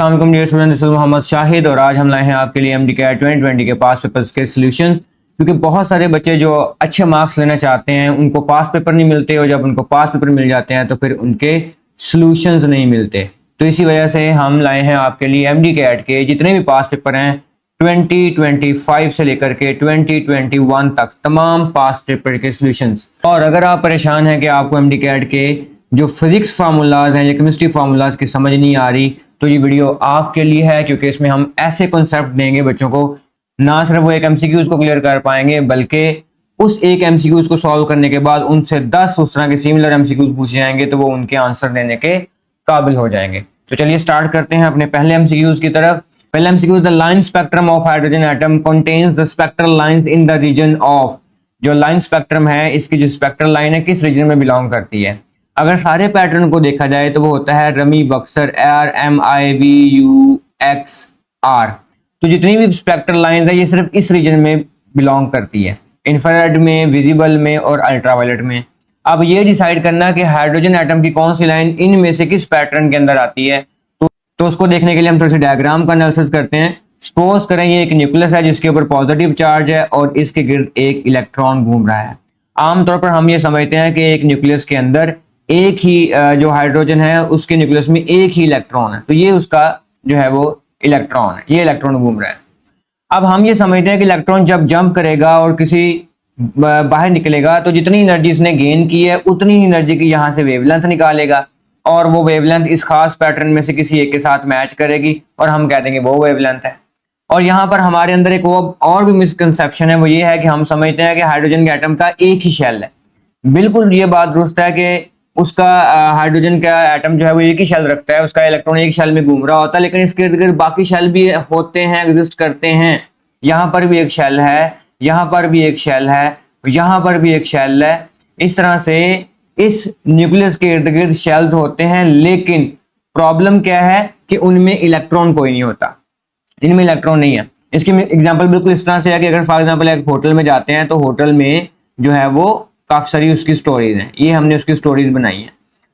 अस्सलाम dear student, this is Mohammad Shahid और आज हम लाए हैं आपके लिए MDCAT 2020 के पास पेपर्स के सॉल्यूशन। क्योंकि बहुत सारे बच्चे जो अच्छे मार्क्स लेना चाहते हैं उनको पास पेपर नहीं मिलते और जब उनको पास पेपर मिल जाते हैं तो फिर उनके सॉल्यूशंस नहीं मिलते। तो इसी वजह से हम लाए हैं आपके लिए MDCAT के जितने भी पास पेपर हैं 2025 से लेकर के 2021 तक तमाम पास पेपर के सॉल्यूशंस। और अगर आप परेशान हैं कि आपको MDCAT के जो फिजिक्स फार्मूलाज हैं या केमिस्ट्री फार्मूलाज की समझ नहीं आ रही, तो ये वीडियो आपके लिए है। क्योंकि इसमें हम ऐसे कॉन्सेप्ट देंगे बच्चों को, ना सिर्फ वो एक MCQs को क्लियर कर पाएंगे बल्कि उस एक MCQs को सॉल्व करने के बाद उनसे 10 उस तरह के सिमिलर MCQs पूछे जाएंगे तो वो उनके आंसर देने के काबिल हो जाएंगे। तो चलिए स्टार्ट करते हैं अपने पहले MCQs की तरफ। पहला MCQ, the line spectrum of hydrogen atom contains the spectral lines in the region of. जो लाइन स्पेक्ट्रम है, इसकी जो स्पेक्ट्रल लाइन है किस रीजन में बिलोंग करती है। अगर सारे पैटर्न को देखा जाए तो वो होता है रमी बक्सर RMIVUXR। तो जितनी भी स्पेक्ट्रल लाइंस है ये सिर्फ इस रीजन में बिलोंग करती है, इंफ्रारेड में, विजिबल में और अल्ट्रावायलेट में। अब ये डिसाइड करना कि हाइड्रोजन एटम की कौन सी लाइन इनमें से किस पैटर्न के अंदर आती है, तो उसको देखने के लिए हम थोड़ी सी डायग्राम का एनालिसिस करते हैं। सपोज करें ये एक न्यूक्लियस है जिसके ऊपर पॉजिटिव चार्ज है और इसके गिर्द एक इलेक्ट्रॉन घूम रहा है। आमतौर पर हम ये समझते हैं कि एक न्यूक्लियस के अंदर एक ही जो हाइड्रोजन है उसके न्यूक्लियस में एक ही इलेक्ट्रॉन है, तो ये उसका जो है वो इलेक्ट्रॉन है, ये इलेक्ट्रॉन घूम रहा है। अब हम ये समझते हैं कि इलेक्ट्रॉन जब जंप करेगा और किसी बाहर निकलेगा तो जितनी एनर्जी इसने गेन की है उतनी ही एनर्जी की यहाँ से वेवलेंथ निकालेगा और वो वेवलेंथ इस खास पैटर्न में से किसी एक के साथ मैच करेगी और हम कह देंगे वो वेवलेंथ है। और यहाँ पर हमारे अंदर एक वो और भी मिसकंसेप्शन है, वो ये है कि हम समझते हैं कि हाइड्रोजन के एटम का एक ही शेल है। बिल्कुल ये बात दुरुस्त है कि उसका हाइड्रोजन का एटम जो है वो एक ही शेल रखता है, उसका इलेक्ट्रॉन एक शेल में घूम रहा होता है, लेकिन इसके इर्द गिर्द बाकी शेल भी होते हैं, एग्जिस्ट करते हैं। यहाँ पर भी एक शेल है, यहाँ पर भी एक शेल है, यहाँ पर भी एक शेल है। इस तरह से इस न्यूक्लियस के इर्द गिर्द शेल्स होते हैं, लेकिन प्रॉब्लम क्या है कि उनमें इलेक्ट्रॉन कोई नहीं होता, इनमें इलेक्ट्रॉन नहीं है। इसकी एग्जांपल बिल्कुल इस तरह से है कि अगर फॉर एग्जांपल एक होटल में जाते हैं तो होटल में जो है वो काफी सारी उसकी स्टोरीज हैं, ये हमने उसकी स्टोरीज बनाई है।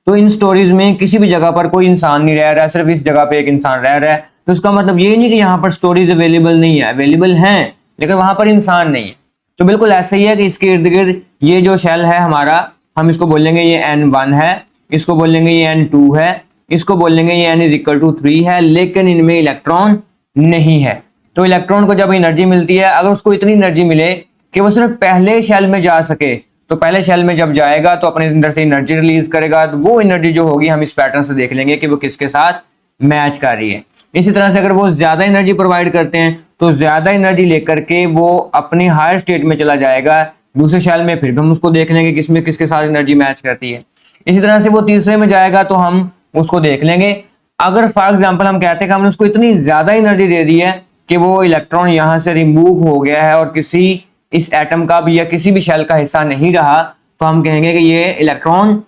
तो इन स्टोरीज में किसी भी जगह पर कोई इंसान नहीं रह रहा है, सिर्फ इस जगह पे एक इंसान रह रहा है। तो उसका मतलब ये नहीं कि यहाँ पर स्टोरीज अवेलेबल नहीं है, अवेलेबल हैं लेकिन वहां पर इंसान नहीं है। तो बिल्कुल ऐसे ही है कि इसके इर्द गिर्द ये जो शेल है हमारा, हम इसको बोलेंगे ये N1 है, इसको बोलेंगे ये N2 है, इसको बोलेंगे ये N=3 है, लेकिन इनमें इलेक्ट्रॉन नहीं है। तो इलेक्ट्रॉन को जब एनर्जी मिलती है, अगर उसको इतनी एनर्जी मिले कि वो सिर्फ पहले शेल में जा सके, तो पहले शेल में जब जाएगा तो अपने अंदर से एनर्जी रिलीज करेगा। तो वो एनर्जी जो होगी हम इस पैटर्न से देख लेंगे कि वो किसके साथ मैच कर रही है। इसी तरह से अगर वो ज्यादा एनर्जी प्रोवाइड करते हैं तो ज्यादा एनर्जी लेकर के वो अपनी हायर स्टेट में चला जाएगा दूसरे शेल में, फिर भी हम उसको देख लेंगे किसमें किसके साथ एनर्जी मैच करती है। इसी तरह से वो तीसरे में जाएगा तो हम उसको देख लेंगे। अगर फॉर एग्जाम्पल हम कहते हैं कि हमने उसको इतनी ज्यादा एनर्जी दे दी है कि वो इलेक्ट्रॉन यहाँ से रिमूव हो गया है और किसी इस एटम का भी या किसी भी शेल का हिस्सा नहीं रहा, तो हम कहेंगे कि ये इलेक्ट्रॉन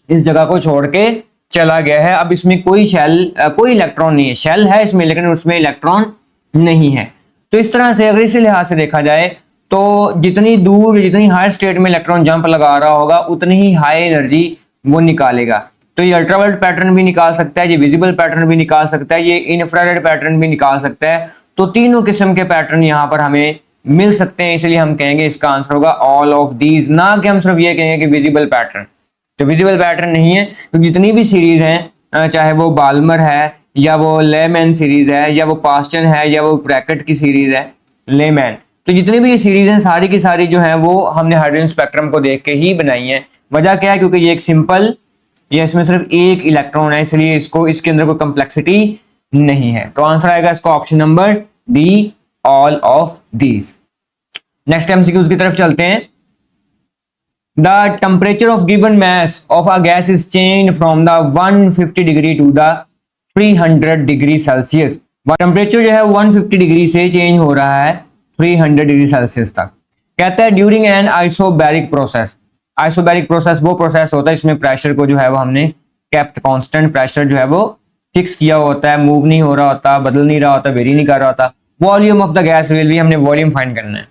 इस जगह को छोड़ के चला गया है। अब इसमें कोई इलेक्ट्रॉन नहीं है, शेल है इसमें लेकिन उसमें इलेक्ट्रॉन नहीं है। तो इस तरह से अगर इसी लिहाज से देखा जाए तो जितनी दूर जितनी हाई स्टेट में इलेक्ट्रॉन जंप लगा रहा होगा उतनी ही हाई एनर्जी वो निकालेगा। तो ये अल्ट्रावायलेट पैटर्न भी निकाल सकता है, ये विजिबल पैटर्न भी निकाल सकता है, ये इंफ्रारेड पैटर्न भी निकाल सकता है। तो तीनों किस्म के पैटर्न यहाँ पर हमें मिल सकते हैं, इसलिए हम कहेंगे इसका आंसर होगा ऑल ऑफ दीज, ना कि हम सिर्फ ये कहेंगे कि विजिबल पैटर्न। तो विजिबल पैटर्न नहीं है, तो जितनी भी सीरीज हैं, चाहे वो बाल्मर है या वो लेमैन सीरीज है या वो पास्टन है या वो ब्रैकेट की सीरीज है लेमैन, तो जितनी भी ये सीरीज हैं सारी की सारी जो है वो हमने हाइड्रोजन स्पेक्ट्रम को देख के ही बनाई है। वजह क्या है, क्योंकि ये एक सिंपल, ये इसमें सिर्फ एक इलेक्ट्रॉन है, इसलिए इसको इसके अंदर कोई कॉम्प्लेक्सिटी नहीं है। तो आंसर आएगा इसका option number D, all of these. Next MCQs की तरफ चलते हैं। The temperature of given mass of a gas is change from the 150 degree to the 300 degree Celsius. Temperature जो है 150 डिग्री से चेंज हो रहा है 300 डिग्री सेल्सियस तक। कहता है during an isobaric process. Isobaric process वो प्रोसेस होता है इसमें प्रेशर को जो है वो हमने केप्ट कांस्टेंट, प्रेशर जो है वो फिक्स किया होता है, मूव नहीं हो रहा होता, बदल नहीं रहा होता, वेरी नहीं कर रहा होता। Volume of the gas will भी, हमने वॉल्यूम फाइंड करना है।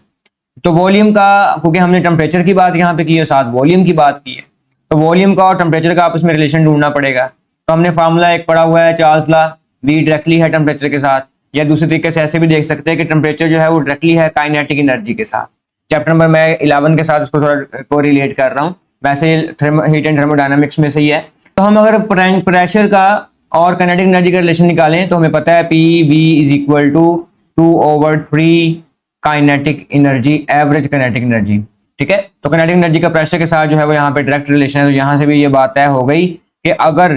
तो वॉल्यूम का, क्योंकि हमने टेम्परेचर की बात यहाँ पे की है, साथ वॉल्यूम की बात की है, तो वॉल्यूम का और टेम्परेचर का आपस में रिलेशन ढूंढना पड़ेगा। तो हमने फार्मूला एक पढ़ा हुआ है, चार्ल्स लॉ, V डायरेक्टली है टेम्परेचर के साथ, या दूसरे तरीके से ऐसे भी देख सकते हैं कि टेम्परेचर जो है वो डायरेक्टली है काइनेटिक एनर्जी के साथ। चैप्टर नंबर मैं 11 के साथ उसको थोड़ा को रिलेट कर रहा हूँ, वैसे हीट एंड थर्मोडायनामिक्स में से ही है। तो हम अगर प्रेशर का और काइनेटिक एनर्जी का रिलेशन निकालें तो हमें पता है P V is equal to 2/3 kinetic energy, average kinetic energy. ठीक है, तो काइनेटिक एनर्जी का प्रेशर के साथ जो है वो यहाँ पे डायरेक्ट रिलेशन है। तो यहाँ से भी ये बात तय हो गई कि अगर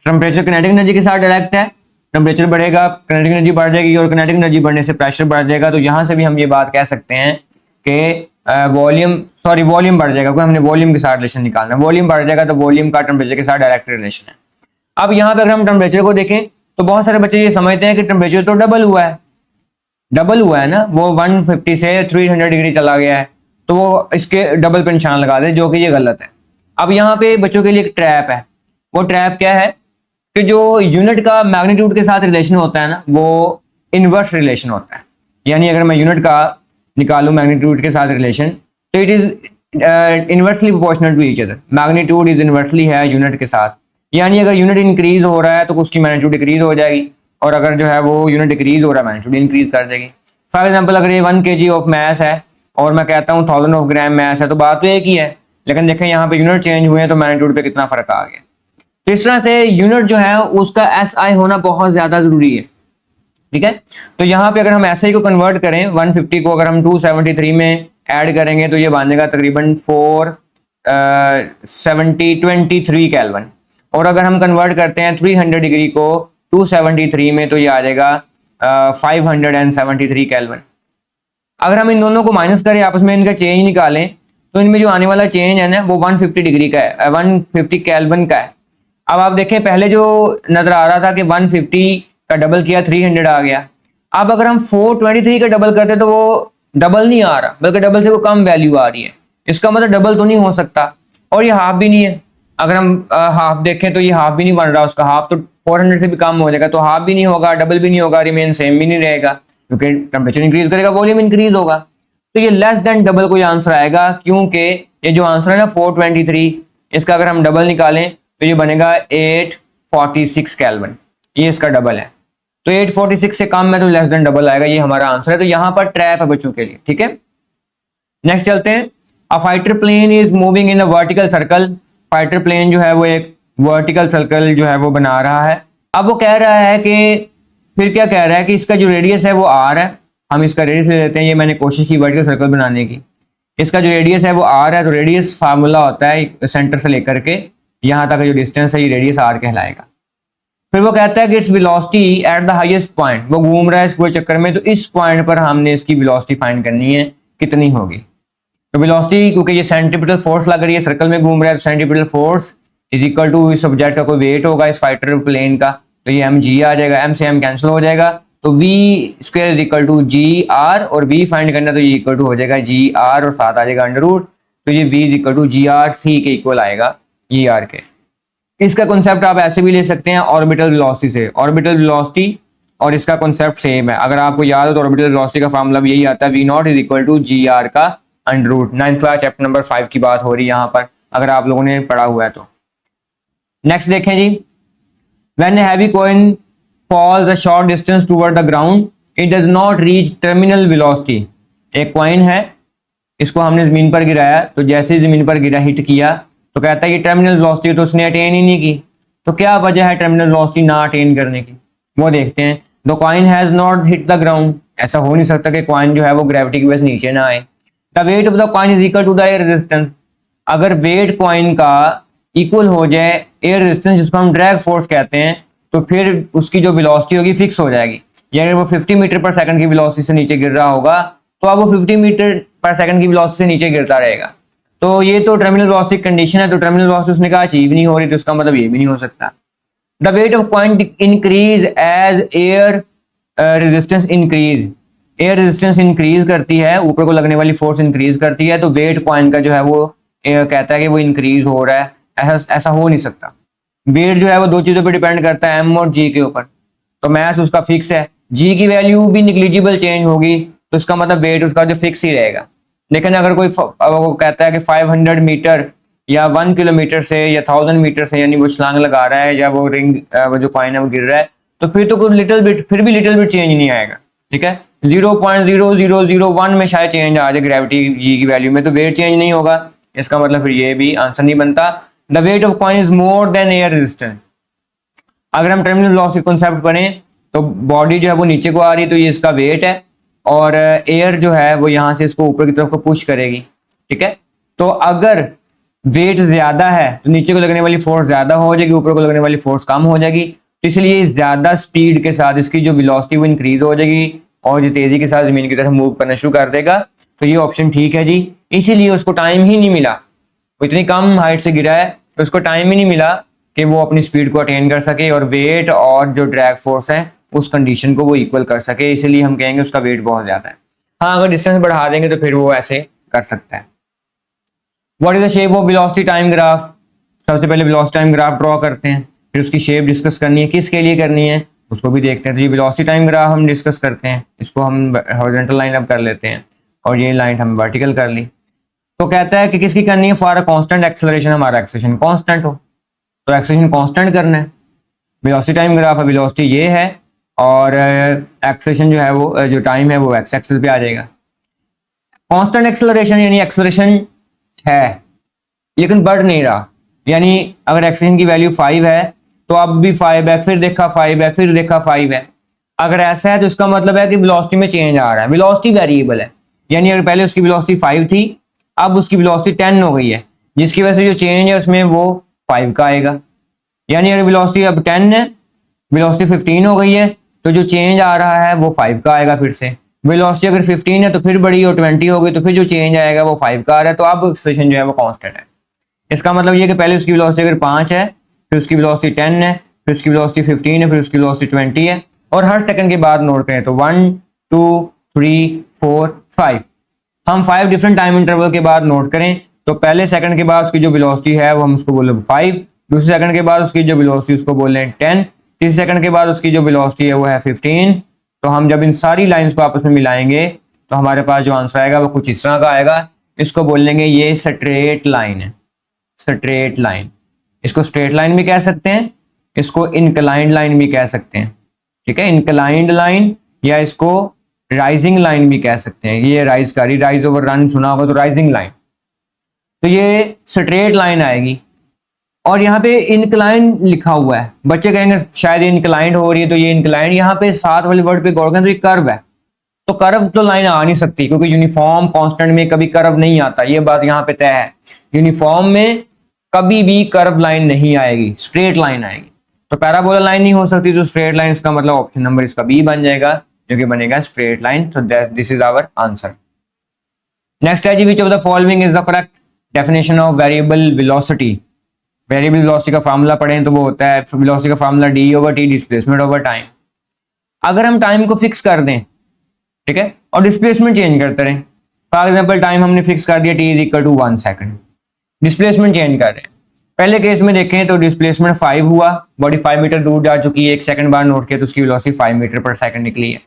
टेम्परेचर काइनेटिक एनर्जी के साथ डायरेक्ट है, टेम्परेचर बढ़ेगा काइनेटिक एनर्जी बढ़ जाएगी, और काइनेटिक एनर्जी बढ़ने से प्रेशर बढ़ जाएगा। तो यहाँ से भी हम ये बात कह सकते हैं कि वॉल्यूम बढ़ जाएगा, क्योंकि हमने वॉल्यूम के साथ रिलेशन निकालना है। वॉल्यूम बढ़ जाएगा तो वॉल्यूम का टेम्परेचर के साथ डायरेक्ट रिलेशन है। अब यहाँ पे अगर हम टेम्परेचर को देखें तो बहुत सारे बच्चे ये समझते हैं कि टेम्परेचर तो डबल हुआ है ना, वो 150 से 300 डिग्री चला गया है, तो वो इसके डबल पे निशान लगा दे, जो कि ये गलत है। अब यहाँ पे बच्चों के लिए एक ट्रैप है। वो ट्रैप क्या है कि जो यूनिट का मैग्नीट्यूड के साथ रिलेशन होता है ना, वो इनवर्स रिलेशन होता है। यानी अगर मैं यूनिट का निकालूं मैग्नीट्यूड के साथ रिलेशन, तो it is inversely proportional to each other. Magnitude is inversely है यूनिट के साथ, यानी अगर यूनिट इंक्रीज हो रहा है तो उसकी मैग्नीट्यूड डिक्रीज हो जाएगी, और अगर जो है वो यूनिट डिक्रीज हो रहा है मैग्नीट्यूड इंक्रीज कर देगी। फॉर एग्जांपल अगर ये 1 kg ऑफ मैस है और मैं कहता हूँ 1000 ऑफ ग्राम मैस है, तो बात तो एक ही है, लेकिन देखें यहाँ पे यूनिट चेंज हुए हैं तो मैग्नीट्यूड पे कितना फर्क आ गया। तो इस तरह से यूनिट जो है उसका SI होना बहुत ज्यादा जरूरी है। ठीक है, तो यहाँ पे अगर हम SI को कन्वर्ट करें 150 को अगर हम 273 में ऐड करेंगे तो ये बनेगा तकरीबन 423 केल्विन, और अगर हम कन्वर्ट करते हैं 300 डिग्री को 273 में तो ये आ जाएगा 573 केल्विन। अगर हम इन दोनों को माइनस करें, आपस में इनका चेंज निकालें, तो इनमें जो आने वाला चेंज है ना वो 150 डिग्री का है, 150 केल्विन का है। अब आप देखें पहले जो नजर आ रहा था कि 150 का डबल किया 300 आ गया। अब अगर हम 423 का डबल करते तो वो डबल नहीं आ रहा, बल्कि डबल से वो कम वैल्यू आ रही है। इसका मतलब डबल तो नहीं हो सकता, और ये हाफ भी नहीं है। अगर हम हाफ देखें तो ये हाफ भी नहीं बन रहा, उसका हाफ तो 400 से भी कम हो जाएगा, तो हाफ भी नहीं होगा, डबल भी नहीं होगा, रिमेन सेम भी नहीं रहेगा, क्योंकि टेम्परेचर इंक्रीज करेगा वॉल्यूम इंक्रीज होगा। तो ये लेस देन डबल कोई आंसर आएगा, क्योंकि ये जो आंसर है ना 423, इसका अगर हम डबल निकालें तो ये बनेगा 846 केल्विन, ये इसका डबल है। तो 846 से कम है तो लेस देन डबल आएगा, ये हमारा आंसर है। तो यहाँ पर ट्रैप है बच्चों के लिए। ठीक है, नेक्स्ट चलते हैं। A fighter plane is moving in a vertical circle. Fighter plane जो है वो एक वर्टिकल सर्कल जो है वो बना रहा है। अब वो कह रहा है कि फिर क्या कह रहा है कि इसका जो रेडियस है वो r है, हम इसका रेडियस ले लेते हैं। ये मैंने कोशिश की वर्टिकल सर्कल बनाने की। इसका जो रेडियस है वो r है, तो रेडियस फार्मूला होता है सेंटर से लेकर के यहाँ तक जो डिस्टेंस है ये रेडियस r कहलाएगा। फिर वो कहता है कि its velocity at the highest point, वो घूम रहा है इस पूरे चक्कर में, तो इस पॉइंट पर हमने इसकी वेलोसिटी फाइंड करनी है, कितनी होगी। तो वेलोसिटी, क्योंकि ये सेंट्रीपिटल फोर्स लग रही है, सर्कल में घूम रहा है, तो centripetal force is equal to इस ऑब्जेक्ट का कोई वेट होगा इस फाइटर प्लेन का, तो ये mg आ जाएगा, m से m कैंसिल हो जाएगा, तो v square is equal to gr, और v फाइंड करना तो ये इक्वल टू हो जाएगा gr और साथ आ जाएगा अंडर रूट, तो ये v is equal to gr/c के इक्वल आएगा er के। इसका कॉन्सेप्ट आप ऐसे भी ले सकते हैं ऑर्बिटल वेलोसिटी से। ऑर्बिटल वेलोसिटी और इसका कॉन्सेप्ट सेम है। अगर आपको याद हो तो ऑर्बिटल वेलोसिटी का फार्मूला भी यही आता है, v0 is equal to gr का under root. 9th class chapter number 5 की बात हो रही है यहाँ पर, अगर आप लोगों ने पढ़ा हुआ है तो। नेक्स्ट देखें जी, when a heavy coin falls a short distance toward the ground it does not reach terminal velocity. एक कॉइन है, इसको हमने जमीन पर गिराया, तो जैसे ही जमीन पर गिरा हिट किया तो कहता है ये टर्मिनल वेलोसिटी तो उसने अटेन ही नहीं की। तो क्या वजह है टर्मिनल वेलोसिटी ना अटेन करने की, वो देखते हैं। The coin has not hit the ground, ऐसा हो नहीं सकता कि कॉइन जो है वो ग्रेविटी की वजह से नीचे ना आए। The weight of the coin is equal to the air resistance. अगर वेट कॉइन का इक्वल हो जाए एयर रेजिस्टेंस, जिसको हम ड्रैग फोर्स कहते हैं, तो फिर उसकी जो वेलोसिटी होगी फिक्स हो जाएगी। यानी वो 50 मीटर पर सेकंड की वेलोसिटी से नीचे गिर रहा होगा तो अब वो 50 मीटर पर सेकंड की वेलोसिटी से नीचे गिरता रहेगा। तो ये तो टर्मिनल वेलोसिटी कंडीशन है, तो टर्मिनल वेलोसिटी उसने कहा अचीव नहीं हो रही, तो इसका मतलब ये भी नहीं हो सकता। The weight of coin increase as air resistance increase. Air resistance increase करती है, ऊपर को लगने वाली फोर्स इंक्रीज करती है, तो वेट कॉइन का जो है वो कहता है कि वो इंक्रीज हो रहा है। ऐसा हो नहीं सकता। वेट जो है वो दो चीजों पर डिपेंड करता है, एम और जी के ऊपर। तो मैथ उसका फिक्स है, जी की वैल्यू भी निग्लिजिबल चेंज होगी तो इसका मतलब वेट उसका जो फिक्स ही रहेगा। लेकिन अगर कोई वो कहता है कि 500 मीटर या 1 किलोमीटर से या 1000 मीटर से, यानी वो छलांग लगा रहा है या वो रिंग वो जो कॉइन है वो गिर रहा है, तो फिर तो कुछ लिटिल बिट, फिर भी लिटिल बिट चेंज नहीं आएगा, ठीक है। 0.0001 में शायद चेंज आ जाए ग्रेविटी जी की वैल्यू में, तो वेट चेंज नहीं होगा, इसका मतलब फिर ये भी आंसर नहीं बनता। The weight of coin is more than air resistance. अगर हम टर्मिनल वेलोसिटी कॉन्सेप्ट पढ़ें तो बॉडी जो है वो नीचे को आ रही है तो ये इसका वेट है, और एयर जो है वो यहाँ से इसको ऊपर की तरफ को पुश करेगी, ठीक है। तो अगर वेट ज्यादा है तो नीचे को लगने वाली फोर्स ज्यादा हो जाएगी, ऊपर को लगने वाली फोर्स कम हो जाएगी, तो इसलिए ज्यादा स्पीड के साथ इसकी जो वेलोसिटी वो इंक्रीज हो जाएगी और जो तेजी के साथ जमीन की तरफ मूव करना शुरू कर देगा। तो ये ऑप्शन ठीक है जी, इसीलिए उसको टाइम ही नहीं मिला, वो इतनी कम हाइट से गिरा है तो उसको टाइम ही नहीं मिला कि वो अपनी स्पीड को अटेन कर सके और वेट और जो ड्रैग फोर्स है उस कंडीशन को वो इक्वल कर सके, इसीलिए हम कहेंगे उसका वेट बहुत ज्यादा है। हाँ, अगर डिस्टेंस बढ़ा देंगे तो फिर वो ऐसे कर सकता है। What is the shape of velocity time graph? सबसे पहले वेलोसिटी टाइम ग्राफ ड्रॉ करते हैं, फिर उसकी शेप डिस्कस करनी है, किसके लिए करनी है उसको भी देखते हैं। तो ये वेलोसिटी टाइम ग्राफ हम डिस्कस करते हैं, इसको हम हॉरिजॉन्टल लाइन अप कर लेते हैं और ये लाइन हम वर्टिकल कर ली। तो कहता है कि किसकी करनी है? फॉर अ कांस्टेंट एक्सेलरेशन, हमारा एक्सेलरेशन कांस्टेंट हो तो एक्सेलरेशन कांस्टेंट करना है। वेलोसिटी टाइम ग्राफ है, वेलोसिटी ये है और एक्सेलरेशन जो है वो जो टाइम है वो एक्स एक्सिस पे आ जाएगा। कांस्टेंट एक्सेलरेशन यानी एक्सेलरेशन है लेकिन बढ़ नहीं रहा, यानी अगर एक्सेलरेशन की वैल्यू 5 है तो अब भी 5 है, फिर देखा 5 है, फिर देखा 5 है। अगर ऐसा है तो इसका मतलब है कि वेलोसिटी में चेंज आ रहा है, वेलोसिटी वेरिएबल है, यानी अगर पहले उसकी वेलोसिटी 5 थी अब उसकी वेलोसिटी 10 हो गई है, जिसकी वजह से जो चेंज है उसमें वो 5 का आएगा। यानी अगर वेलोसिटी अब 10 है, वेलोसिटी 15 हो गई है तो जो चेंज आ रहा है वो 5 का आएगा। फिर से वेलोसिटी अगर 15 है तो फिर बड़ी और 20 हो गई तो फिर जो चेंज आएगा वो 5 का आ रहा है, तो अब एक्सेलरेशन जो है वो कांस्टेंट है। इसका मतलब ये कि पहले उसकी वेलोसिटी अगर 5 है, फिर उसकी वेलोसिटी 10 है, फिर उसकी वेलोसिटी 15 है, फिर उसकी वेलोसिटी 20 है, और हर सेकंड के बाद नोट करें तो 1 2 3 4 5, हम 5 डिफरेंट टाइम इंटरवल के बाद नोट करें तो पहले सेकंड के बाद उसकी जो वेलोसिटी है वो हम उसको बोले 5, दूसरे सेकंड के बाद उसकी जो वेलोसिटी उसको बोले 10, तीसरे सेकंड के बाद उसकी जो वेलोसिटी है वो है 15। तो हम जब इन सारी लाइंस को आपस में मिलाएंगे तो हमारे पास जो आंसर आएगा वो कुछ इस तरह का आएगा। इसको बोलेंगे ये स्ट्रेट लाइन है, स्ट्रेट लाइन। इसको स्ट्रेट लाइन भी कह सकते हैं, इसको इंक्लाइंड लाइन भी कह सकते हैं, ठीक है, इंक्लाइंड लाइन, या इसको राइजिंग लाइन भी कह सकते हैं। ये राइज का राइज ओवर रन सुना होगा तो राइजिंग लाइन, तो ये स्ट्रेट लाइन आएगी। और यहाँ पे इंक्लाइन लिखा हुआ है, बच्चे कहेंगे शायद इंक्लाइंड हो रही है, तो ये इंक्लाइंड यहाँ पे साथ वाले वर्ड पे गौर करें तो ये कर्व है, तो कर्व तो लाइन आ नहीं सकती क्योंकि यूनिफॉर्म कांस्टेंट में कभी कर्व नहीं आता, ये बात यहाँ पे तय है। यूनिफॉर्म में कभी भी कर्व लाइन नहीं आएगी, स्ट्रेट लाइन आएगी। तो पैराबोला लाइन नहीं हो सकती, तो स्ट्रेट लाइन, इसका मतलब ऑप्शन नंबर इसका बी बन जाएगा जो कि बनेगा straight line. So this is our answer. Next है जी, which of the following is the correct definition of variable velocity. Variable velocity का फार्मूला पढ़ें तो वो होता है वेलोसिटी का formula d/t displacement over time. अगर हम टाइम को फिक्स कर दें, ठीक है, और डिस्प्लेसमेंट चेंज करते रहें, फॉर एग्जांपल टाइम हमने फिक्स कर दिया t = 1 सेकंड, डिस्प्लेसमेंट चेंज कर रहे हैं। पहले केस में देखें तो डिस्प्लेसमेंट 5 हुआ, बॉडी 5 मीटर दूर जा चुकी है, 1 सेकंड बाद नोट किया तो उसकी वेलोसिटी 5 मीटर पर सेकंड निकली है।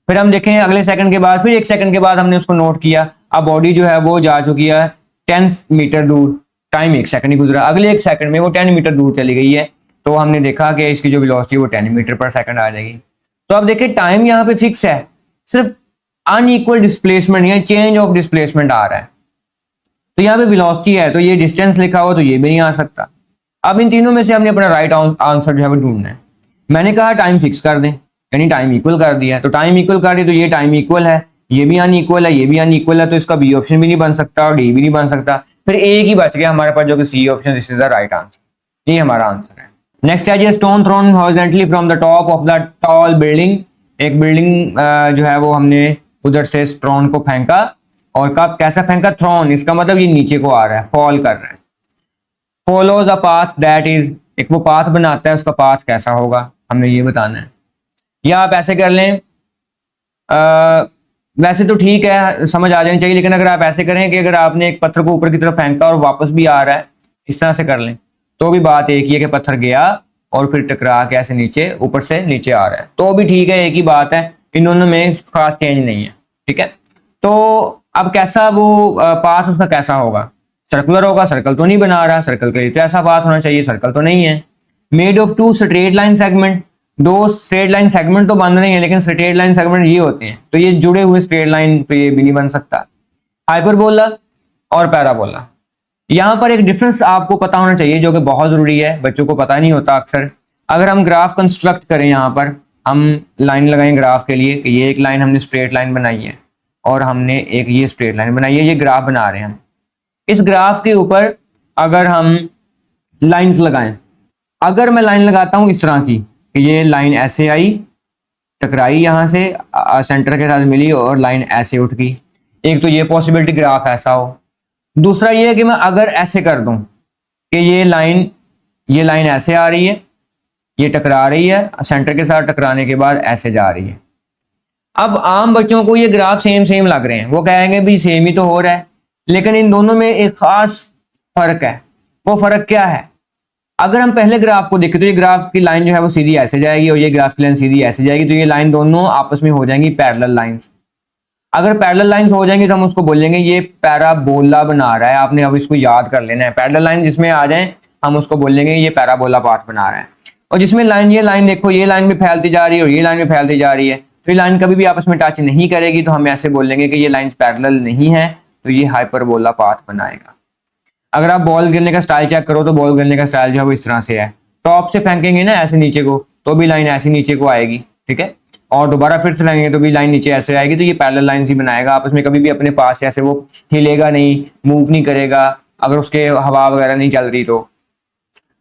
फिर हम देखें अगले सेकंड के बाद, फिर 1 सेकंड के बाद हमने उसको नोट किया, अब बॉडी जो है वो जा चुकी है 10 मीटर दूर, टाइम 1 सेकंड ही गुजरा, अगले 1 सेकंड में वो 10 मीटर दूर चली गई है, तो हमने देखा कि इसकी जो वेलोसिटी वो 10 मीटर पर सेकंड आ जाएगी। तो अब देखिए टाइम यहाँ पे फिक्स है, सिर्फ अनइक्वल डिस्प्लेसमेंट या चेंज ऑफ डिस्प्लेसमेंट आ रहा है। तो यहाँ पे वेलोसिटी है तो ये डिस्टेंस लिखा हुआ तो ये भी नहीं आ सकता। अब इन तीनों में से हमने अपना राइट आंसर जो है वो ढूंढना है। मैंने कहा टाइम फिक्स कर दें, यानी टाइम इक्वल कर दिया, तो टाइम इक्वल कर दिया तो ये टाइम इक्वल है, ये भी अनइक्वल है, ये भी अनइक्वल है, तो इसका बी ऑप्शन भी नहीं बन सकता और डी भी नहीं बन सकता, फिर एक ही बच गया हमारे पास जो कि C option, this is the right answer, ये हमारा आंसर है। नेक्स्ट है जी, stone thrown horizontally from the top of the tall building. एक बिल्डिंग जो है वो हमने उधर से स्टोन को फेंका, और कब कैसा फेंका? थ्रोन, इसका मतलब ये नीचे को आ रहा है, फॉल कर रहा है। Follow the path that is, एक वो पाथ बनाता है, उसका पाथ कैसा होगा हमने ये बताना है। या आप ऐसे कर लें, वैसे तो ठीक है समझ आ जानी चाहिए, लेकिन अगर आप ऐसे करें कि अगर आपने एक पत्थर को ऊपर की तरफ फेंका और वापस भी आ रहा है, इस तरह से कर लें, तो भी बात एक ही है कि पत्थर गया और फिर टकरा के ऐसे नीचे, ऊपर से नीचे आ रहा है, तो भी ठीक है, एक ही बात है, इन दोनों में खास चेंज नहीं है, ठीक है। तो अब कैसा वो पाथ उसका कैसा होगा? सर्कुलर होगा, सर्कल तो नहीं बना रहा, सर्कल के लिए तो ऐसा पाथ होना चाहिए, सर्कल तो नहीं है। Made of 2 straight line segment, दो स्ट्रेट लाइन सेगमेंट तो बन रहे हैं, लेकिन स्ट्रेट लाइन सेगमेंट ये होते हैं, तो ये जुड़े हुए स्ट्रेट लाइन पे ये भी नहीं बन सकता। हाइपरबोला और पैराबोला, यहाँ पर एक डिफरेंस आपको पता होना चाहिए जो कि बहुत जरूरी है, बच्चों को पता नहीं होता अक्सर। अगर हम ग्राफ कंस्ट्रक्ट करें, यहाँ पर हम लाइन लगाएं ग्राफ के लिए कि ये एक लाइन हमने स्ट्रेट लाइन बनाई है और हमने एक ये स्ट्रेट लाइन बनाई है, ये ग्राफ बना रहे हैं हम। इस ग्राफ के ऊपर अगर हम लाइंस लगाएं, अगर मैं लाइन लगाता हूं इस तरह की कि ये लाइन ऐसे आई, टकराई यहां से सेंटर के साथ मिली और लाइन ऐसे उठ गई, एक तो ये पॉसिबिलिटी ग्राफ ऐसा हो। दूसरा ये है कि मैं अगर ऐसे कर दूं कि ये लाइन ऐसे आ रही है, ये टकरा रही है, सेंटर के साथ टकराने के बाद ऐसे जा रही है। अब आम बच्चों को ये ग्राफ सेम सेम लग रहे हैं, वो कहेंगे भी सेम ही तो हो रहा है, लेकिन इन दोनों में एक खास फर्क है। वो फर्क क्या है? अगर हम पहले ग्राफ को देखें तो ये ग्राफ की लाइन जो है वो सीधी ऐसे जाएगी और ये ग्राफ की लाइन सीधी ऐसे जाएगी, तो ये लाइन दोनों आपस में हो जाएंगी पैरेलल लाइंस। अगर पैरेलल लाइंस हो जाएंगी तो हम उसको बोलेंगे ये पैराबोला बना रहा है। आपने अब इसको याद कर लेना है, पैरेलल लाइन जिसमें आ जाए हम उसको बोलेंगे ये पैराबोला पाथ बना रहा है। और जिसमें ये लाइन देखो, ये लाइन भी फैलती जा रही है और ये लाइन भी फैलती जा रही है, तो ये लाइन कभी भी आपस में टच नहीं करेगी, तो हम ऐसे बोलेंगे कि ये लाइंस पैरेलल नहीं है, तो ये हाइपरबोला पाथ बनाएगा। अगर आप बॉल गिरने का स्टाइल चेक करो तो बॉल गिरने का स्टाइल जो है वो इस तरह से है, टॉप से फेंकेंगे ना ऐसे नीचे को तो भी लाइन ऐसी नीचे को आएगी, ठीक है, और दोबारा फिर से फेंकेंगे तो भी लाइन नीचे ऐसे आएगी, तो ये पैरेलल लाइंस ही बनाएगा आपस में, कभी भी अपने पास ऐसे वो हिलेगा नहीं, मूव नहीं करेगा अगर उसके हवा वगैरह नहीं चल रही तो।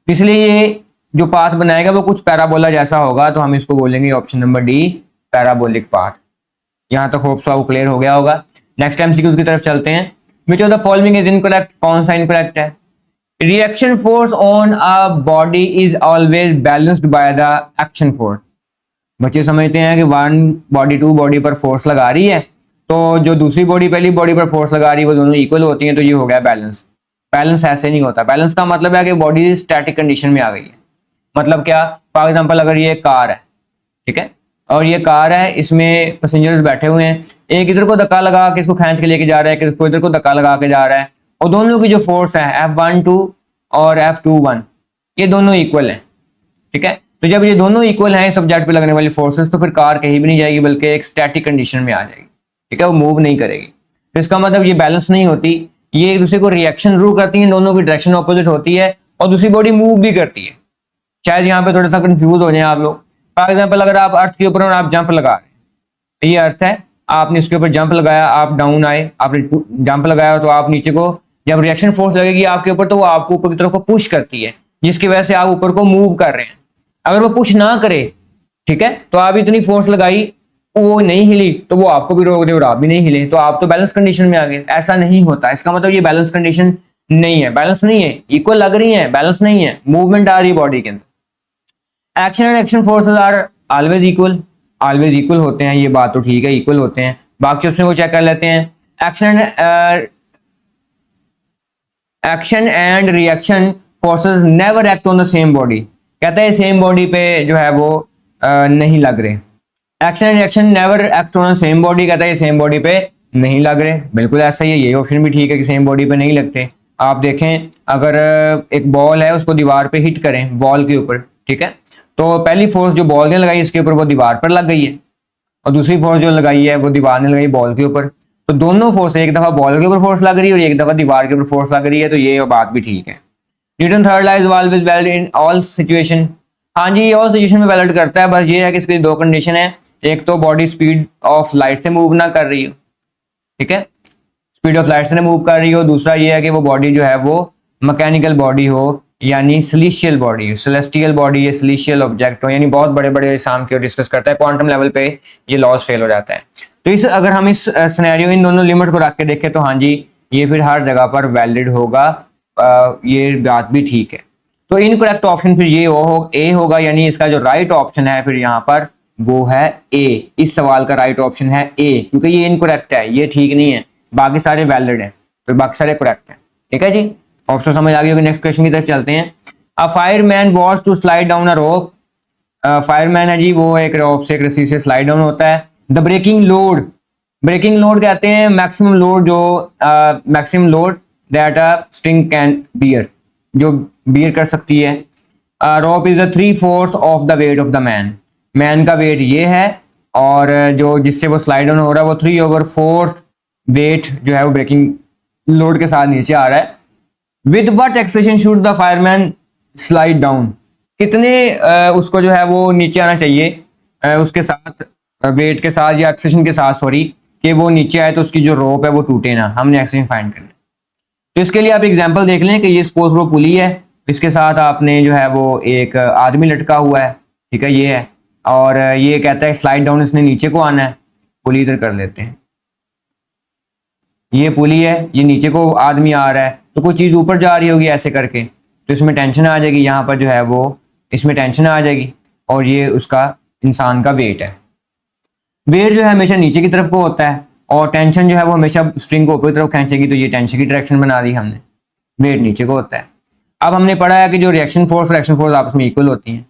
इसलिए ये जो पाथ बनाएगा वो कुछ पैराबोला जैसा होगा, तो हम इसको बोलेंगे option number D, parabolic path. यहां तक होप सो आपको क्लियर हो गया होगा। नेक्स्ट एमसीक्यूज की तरफ चलते हैं। Which of the following is incorrect? कौन सा इनकरेक्ट है? Reaction force on a body is always balanced by the action force. बच्चे समझते हैं कि वन बॉडी टू बॉडी पर फोर्स लगा रही है, तो जो दूसरी बॉडी पहली बॉडी पर फोर्स लगा रही है वो दोनों इक्वल होती हैं, तो ये हो गया बैलेंस। बैलेंस ऐसे नहीं होता। बैलेंस का मतलब है कि बॉडी स्टैटिक कंडीशन में आ गई है। मतलब क्या? फॉर एग्जाम्पल अगर ये कार है, ठीक है, और ये कार है, इसमें पैसेंजर्स बैठे हुए हैं, एक इधर को धक्का लगा के इसको खींच के लेके जा रहा है, किसको इधर को धक्का लगा के जा रहा है, और दोनों की जो फोर्स है F12 और F21 ये दोनों इक्वल है, ठीक है। तो जब ये दोनों इक्वल हैं सब्जेक्ट पे लगने वाली फोर्सेस, तो फिर कार कहीं भी नहीं जाएगी बल्कि एक स्टैटिक कंडीशन में आ जाएगी, ठीक है, वो मूव नहीं करेगी। तो इसका मतलब ये बैलेंस नहीं होती, ये एक दूसरे को रिएक्शन जरूर करती है, दोनों की डायरेक्शन ऑपोजिट होती है और दूसरी बॉडी मूव भी करती है। शायद यहाँ पे थोड़ा सा कंफ्यूज हो जाए आप लोग। फॉर एग्जाम्पल अगर आप अर्थ के ऊपर और आप जंप लगा रहे हैं, ये अर्थ है, आपने इसके ऊपर जंप लगाया, आप डाउन आए, आपने जंप लगाया, तो आप नीचे को जब रिएक्शन फोर्स लगेगी आपके ऊपर, तो वो आपको ऊपर की तरफ को पुश करती है, जिसकी वजह से आप ऊपर को मूव कर रहे हैं। अगर वो पुश ना करे, ठीक है, तो आप इतनी फोर्स लगाई, वो नहीं हिली, तो वो आपको भी रोक दे और आप भी नहीं हिले, तो आप तो बैलेंस कंडीशन में आ गए। ऐसा नहीं होता, इसका मतलब ये बैलेंस कंडीशन नहीं है, बैलेंस नहीं है, इक्वल लग रही है, बैलेंस नहीं है, मूवमेंट आ रही है बॉडी के अंदर। Action and action forces are always equal, always equal होते हैं, ये बात तो ठीक है, इक्वल होते हैं। बाकी ऑप्शन को चेक कर लेते हैं। Action and reaction forces never act on the same body, कहता है सेम बॉडी पे जो है वो नहीं लग रहे। Action and reaction never act on the same body, कहता है सेम बॉडी पे नहीं लग रहे, बिल्कुल ऐसा ही है, ये ऑप्शन भी ठीक है कि सेम बॉडी पे नहीं लगते। आप देखें, अगर एक बॉल है उसको दीवार पे हिट करें, वॉल के ऊपर, ठीक है, तो पहली फोर्स जो बॉल ने लगाई इसके ऊपर वो दीवार पर लग गई है, और दूसरी फोर्स जो लगाई है वो दीवार ने लगाई बॉल के ऊपर। तो दोनों फोर्स, एक दफा बॉल के ऊपर फोर्स लग रही है और एक दफा दीवार के ऊपर फोर्स लग रही है, तो ये बात भी ठीक है। Newton third law is always valid in all situation, हाँ जी, ये ऑल सिचुएशन में वैलिड करता है, बस ये है कि इसकी दो कंडीशन है, एक तो बॉडी स्पीड ऑफ लाइट से मूव ना कर रही हो, ठीक है, स्पीड ऑफ लाइट से मूव कर रही हो, दूसरा ये है कि वो बॉडी जो है वो मैकेनिकल बॉडी हो, यानी सेलेस्टियल बॉडी, सेलेस्टियल बॉडी या सेलेस्टियल ऑब्जेक्ट हो, यानी बहुत बड़े बड़े साम के डिस्कस करता है, क्वांटम लेवल पे ये लॉज फेल हो जाता है। तो इस अगर हम इस सिनेरियो इन दोनों लिमिट को रख के देखें तो हाँ जी, ये फिर हर जगह पर वैलिड होगा, ये बात भी ठीक है। तो इनकरेक्ट ऑप्शन फिर ये ए होगा, यानी इसका जो राइट ऑप्शन है फिर यहाँ पर वो है ए। इस सवाल का राइट ऑप्शन है ए, क्योंकि ये इनकरेक्ट है, ये ठीक नहीं है, बाकी सारे वैलिड है, फिर बाकी सारे करेक्ट है, ठीक है जी। ऑप्शन समझ आ गई होगी। नेक्स्ट क्वेश्चन की तरफ चलते हैं। A fireman was to slide down a rope, fireman है जी, वो एक रोप से एक रस्सी से स्लाइड डाउन होता है। The breaking load, breaking load कहते हैं मैक्सिमम लोड, जो maximum load that a string can bear, जो बियर कर सकती है। Rope is the 3/4 of the weight of the man, man का वेट ये है और जो जिससे वो स्लाइड ऑन हो रहा है वो 3/4 वेट जो है वो ब्रेकिंग लोड के साथ नीचे आ रहा है। With what acceleration should the fireman slide down, कितने उसको जो है वो नीचे आना चाहिए उसके साथ वेट के साथ या एक्सेलेरेशन के साथ, सॉरी, कि वो नीचे आए तो उसकी जो रोप है वो टूटे ना, हमने एक्सेलेरेशन फाइंड करना है। तो इसके लिए आप एग्जांपल देख लें कि ये सपोज वो पुली है, इसके साथ आपने जो है वो एक आदमी लटका हुआ है, ठीक है, ये है, और ये कहता है स्लाइड डाउन, इसने नीचे को आना है। पुली इधर कर लेते हैं, ये पुली है, ये नीचे को आदमी आ रहा है, तो कोई चीज़ ऊपर जा रही होगी ऐसे करके, तो इसमें टेंशन आ जाएगी, यहाँ पर जो है वो इसमें टेंशन आ जाएगी, और ये उसका इंसान का वेट है। वेट जो है हमेशा नीचे की तरफ को होता है और टेंशन जो है वो हमेशा स्ट्रिंग को ऊपर की तरफ खींचेगी, तो ये टेंशन की डायरेक्शन बना दी हमने, वेट नीचे को होता है। अब हमने पढ़ा है कि जो रिएक्शन फोर्स और एक्शन फोर्स आपस में इक्वल होती हैं।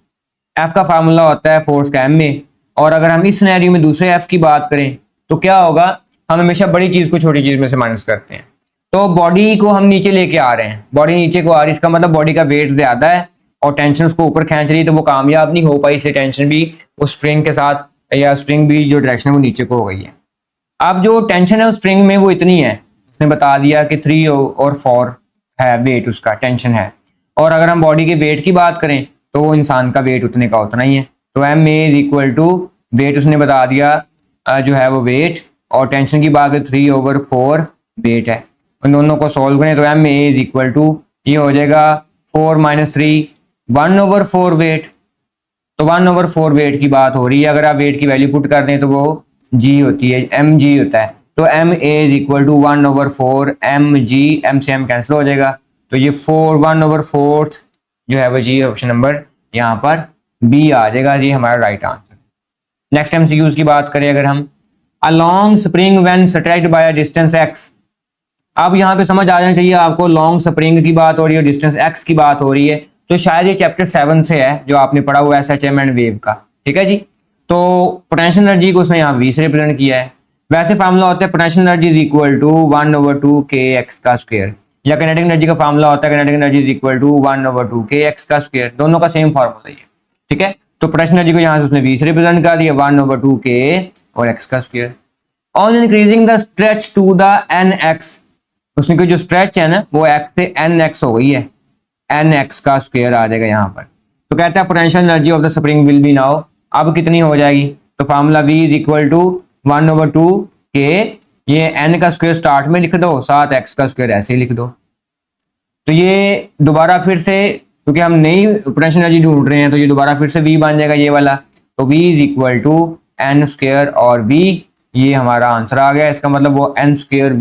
एफ का फार्मूला होता है फोर्स का एम में, और अगर हम इस सिनेरियो में दूसरे एफ की बात करें तो क्या होगा, हम हमेशा बड़ी चीज को छोटी चीज में से माइनस करते हैं। तो बॉडी को हम नीचे लेके आ रहे हैं, बॉडी नीचे को आ रही है, इसका मतलब बॉडी का वेट ज्यादा है और टेंशन उसको ऊपर खींच रही है, तो वो कामयाब नहीं हो पाई, इसलिए टेंशन भी उस स्ट्रिंग के साथ, या स्ट्रिंग भी जो डायरेक्शन है वो नीचे को हो गई है। अब जो टेंशन है उस स्ट्रिंग में वो इतनी है, उसने बता दिया कि 3 और 4 है वेट, उसका टेंशन है। और अगर हम बॉडी के वेट की बात करें तो वो इंसान का वेट उतने का उतना ही है, तो M A is equal to weight, उसने बता दिया जो है वो वेट, और टेंशन की बात करें 3/4 वेट है। उन दोनों को सॉल्व करें तो M A is equal to ये हो जाएगा 4 - 3 1/4 वेट। तो 1/4 वेट की बात हो रही है, अगर आप वेट की वैल्यू पुट कर दें तो वो जी होती है, एम जी होता है, तो M A is equal to 1/4 M G, M से एम कैंसिल हो जाएगा, तो ये 1/4 जो है वो जी, ऑप्शन नंबर यहाँ पर बी आ जाएगा, जी हमारा राइट आंसर। नेक्स्ट एमसीक्यूज की बात करें अगर हम, a long spring when stretched by a distance X. अब यहाँ पे समझ आ जाना चाहिए आपको, लॉन्ग स्प्रिंग की बात हो रही है, डिस्टेंस एक्स की बात हो रही है, तो शायद ये चैप्टर 7 से है जो आपने पढ़ा हुआ है SHM एंड वेव का, ठीक है जी। तो पोटेंशियल एनर्जी को उसने यहाँ V से रिप्रेजेंट किया है। वैसे फार्मूला होता है potential energy is equal to 1/2 kx का स्क्वायर, या काइनेटिक एनर्जी का फार्मूला होता है kinetic energy is equal to 1/2 kx का स्क्वायर, दोनों का सेम फार्मूला है, ठीक है। तो पोटेंशियल एनर्जी को यहाँ से उसने V से रिप्रेजेंट कर दिया 1/2 k और x का square. On increasing the stretch to the nx, उसने कोई जो स्ट्रेच है ना वो x से nx हो गई है, nx का स्क्वायर आ जाएगा यहाँ पर। तो कहता है potential energy of the spring will be now, अब कितनी हो जाएगी, तो formula V is equal to 1/2 k, ये n का स्क्वायर स्टार्ट में लिख दो, साथ x का स्क्वायर ऐसे ही लिख दो। तो ये दोबारा फिर से, क्योंकि हम नई पोटेंशियल एनर्जी ढूंढ रहे हैं, तो ये दोबारा फिर से V बन जाएगा ये वाला, तो V is equal to n square और V, ये हमारा आंसर आ गया। इसका मतलब वो n square